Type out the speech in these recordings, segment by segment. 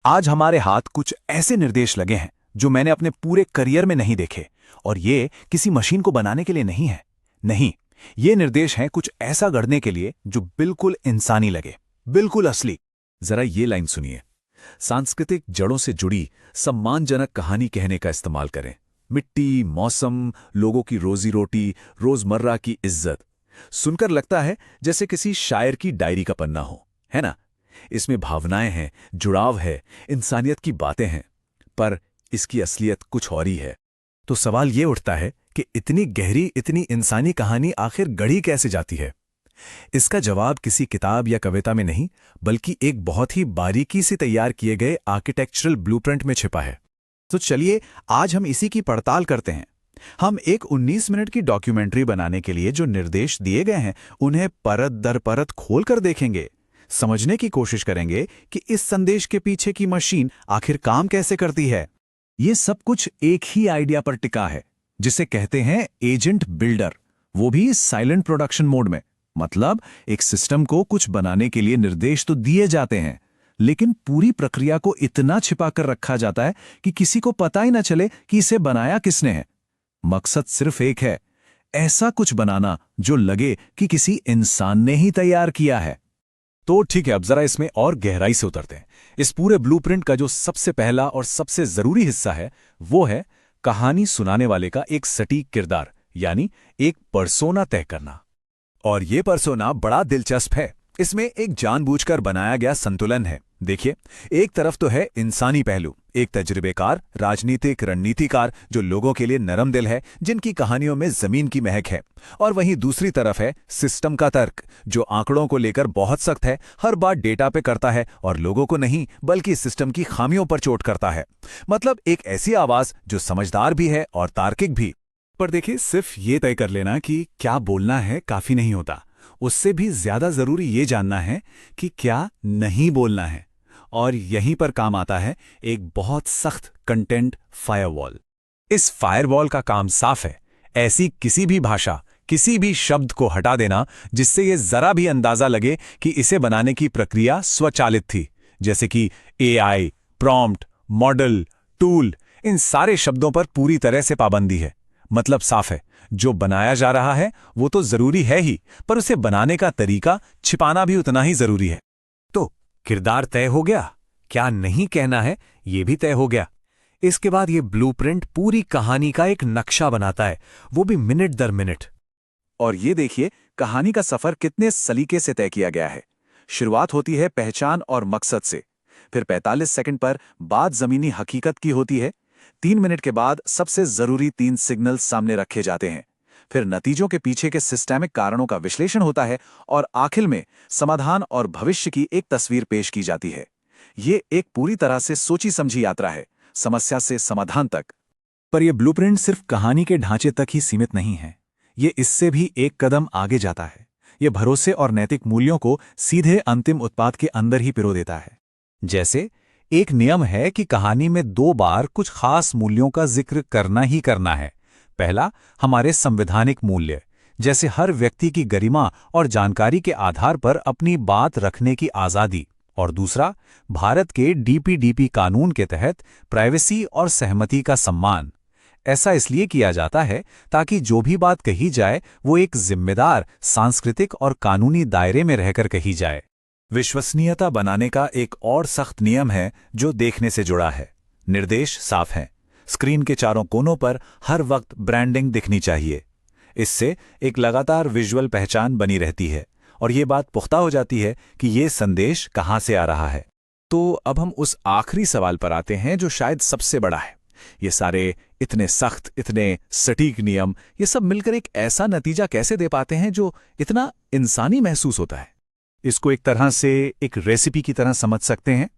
आज हमारे हाथ कुछ ऐसे निर्देश लगे हैं जो मैंने अपने पूरे करियर में नहीं देखे। और ये किसी मशीन को बनाने के लिए नहीं है। नहीं, ये निर्देश हैं कुछ ऐसा गढ़ने के लिए जो बिल्कुल इंसानी लगे, बिल्कुल असली। जरा ये लाइन सुनिए। सांस्कृतिक जड़ों से जुड़ी सम्मानजनक कहानी कहने का इस्तेमाल करें। मिट्टी, मौसम, लोगों की रोजी रोटी, रोजमर्रा की इज्जत। सुनकर लगता है जैसे किसी शायर की डायरी का पन्ना हो, है ना? इसमें भावनाएं हैं, जुड़ाव है, इंसानियत की बातें हैं। पर इसकी असलियत कुछ और ही है। तो सवाल ये उठता है कि इतनी गहरी, इतनी इंसानी कहानी आखिर गढ़ी कैसे जाती है? इसका जवाब किसी किताब या कविता में नहीं, बल्कि एक बहुत ही बारीकी से तैयार किए गए आर्किटेक्चरल ब्लूप्रिंट में छिपा है। तो चलिए आज हम इसी की पड़ताल करते हैं। हम एक 19 मिनट की डॉक्यूमेंट्री बनाने के लिए जो निर्देश दिए गए हैं उन्हें परत दर परत खोल कर देखेंगे। समझने की कोशिश करेंगे कि इस संदेश के पीछे की मशीन आखिर काम कैसे करती है। ये सब कुछ एक ही आइडिया पर टिका है, जिसे कहते हैं एजेंट बिल्डर, वो भी साइलेंट प्रोडक्शन मोड में। मतलब एक सिस्टम को कुछ बनाने के लिए निर्देश तो दिए जाते हैं, लेकिन पूरी प्रक्रिया को इतना छिपा कर रखा जाता है कि किसी को पता ही ना चले कि इसे बनाया किसने है। मकसद सिर्फ एक है, ऐसा कुछ बनाना जो लगे कि किसी इंसान ने ही तैयार किया है। तो ठीक है, अब जरा इसमें और गहराई से उतरते हैं। इस पूरे ब्लूप्रिंट का जो सबसे पहला और सबसे जरूरी हिस्सा है वो है कहानी सुनाने वाले का एक सटीक किरदार, यानी एक पर्सोना तय करना। और ये पर्सोना बड़ा दिलचस्प है। इसमें एक जानबूझकर बनाया गया संतुलन है। देखिए, एक तरफ तो है इंसानी पहलू, एक तजुर्बेकार राजनीतिक रणनीतिकार जो लोगों के लिए नरम दिल है, जिनकी कहानियों में जमीन की महक है। और वहीं दूसरी तरफ है सिस्टम का तर्क, जो आंकड़ों को लेकर बहुत सख्त है, हर बात डेटा पे करता है और लोगों को नहीं बल्कि सिस्टम की खामियों पर चोट करता है। मतलब एक ऐसी आवाज जो समझदार भी है और तार्किक भी। पर देखिए, सिर्फ ये तय कर लेना कि क्या बोलना है काफी नहीं होता। उससे भी ज्यादा जरूरी ये जानना है कि क्या नहीं बोलना है। और यहीं पर काम आता है एक बहुत सख्त कंटेंट फायरवॉल। इस फायरवॉल का काम साफ है, ऐसी किसी भी भाषा, किसी भी शब्द को हटा देना जिससे ये जरा भी अंदाजा लगे कि इसे बनाने की प्रक्रिया स्वचालित थी। जैसे कि एआई, प्रॉम्प्ट, मॉडल, टूल, इन सारे शब्दों पर पूरी तरह से पाबंदी है। मतलब साफ है, जो बनाया जा रहा है वो तो जरूरी है ही, पर उसे बनाने का तरीका छिपाना भी उतना ही जरूरी है। तो किरदार तय हो गया, क्या नहीं कहना है ये भी तय हो गया। इसके बाद ये ब्लूप्रिंट पूरी कहानी का एक नक्शा बनाता है, वो भी मिनट दर मिनट। और ये देखिए, कहानी का सफर कितने सलीके से तय किया गया है। शुरुआत होती है पहचान और मकसद से, फिर 45 सेकंड पर बात जमीनी हकीकत की होती है। 3 मिनट के बाद सबसे जरूरी 3 सिग्नल सामने रखे जाते हैं। फिर नतीजों के पीछे के सिस्टेमिक कारणों का विश्लेषण होता है और आखिर में समाधान और भविष्य की एक तस्वीर पेश की जाती है। ये एक पूरी तरह से सोची समझी यात्रा है, समस्या से समाधान तक। पर यह ब्लूप्रिंट सिर्फ कहानी के ढांचे तक ही सीमित नहीं है। ये इससे भी एक कदम आगे जाता है। ये भरोसे और नैतिक मूल्यों को सीधे अंतिम उत्पाद के अंदर ही पिरो देता है। जैसे एक नियम है कि कहानी में 2 बार कुछ खास मूल्यों का जिक्र करना ही करना है। पहला, हमारे संवैधानिक मूल्य, जैसे हर व्यक्ति की गरिमा और जानकारी के आधार पर अपनी बात रखने की आज़ादी। और दूसरा, भारत के डीपीडीपी कानून के तहत प्राइवेसी और सहमति का सम्मान। ऐसा इसलिए किया जाता है ताकि जो भी बात कही जाए वो एक जिम्मेदार, सांस्कृतिक और कानूनी दायरे में रहकर कही जाए। विश्वसनीयता बनाने का एक और सख्त नियम है जो देखने से जुड़ा है। निर्देश साफ हैं, स्क्रीन के चारों कोनों पर हर वक्त ब्रांडिंग दिखनी चाहिए। इससे एक लगातार विजुअल पहचान बनी रहती है और ये बात पुख्ता हो जाती है कि ये संदेश कहाँ से आ रहा है। तो अब हम उस आखिरी सवाल पर आते हैं जो शायद सबसे बड़ा है। ये सारे इतने सख्त, इतने सटीक नियम, ये सब मिलकर एक ऐसा नतीजा कैसे दे पाते हैं जो इतना इंसानी महसूस होता है? इसको एक तरह से एक रेसिपी की तरह समझ सकते हैं।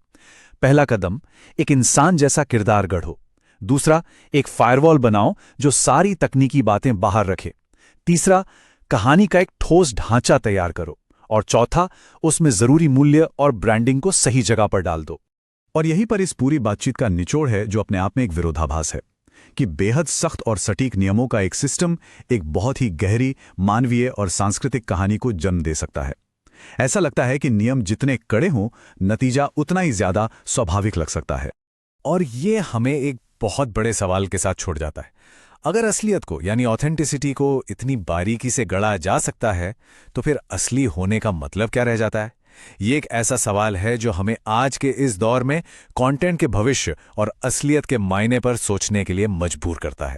पहला कदम, एक इंसान जैसा किरदार गढ़ो। दूसरा, एक फायरवॉल बनाओ जो सारी तकनीकी बातें बाहर रखे। तीसरा, कहानी का एक ठोस ढांचा तैयार करो। और चौथा, उसमें जरूरी मूल्य और ब्रांडिंग को सही जगह पर डाल दो। और यहीं पर इस पूरी बातचीत का निचोड़ है जो अपने आप में एक विरोधाभास है कि बेहद सख्त और सटीक नियमों का एक सिस्टम एक बहुत ही गहरी, मानवीय और सांस्कृतिक कहानी को जन्म दे सकता है। ऐसा लगता है कि नियम जितने कड़े हों, नतीजा उतना ही ज्यादा स्वाभाविक लग सकता है। और ये हमें एक बहुत बड़े सवाल के साथ छोड़ जाता है। अगर असलियत को यानी ऑथेंटिसिटी को इतनी बारीकी से गढ़ा जा सकता है, तो फिर असली होने का मतलब क्या रह जाता है? ये एक ऐसा सवाल है जो हमें आज के इस दौर में कंटेंट के भविष्य और असलियत के मायने पर सोचने के लिए मजबूर करता है।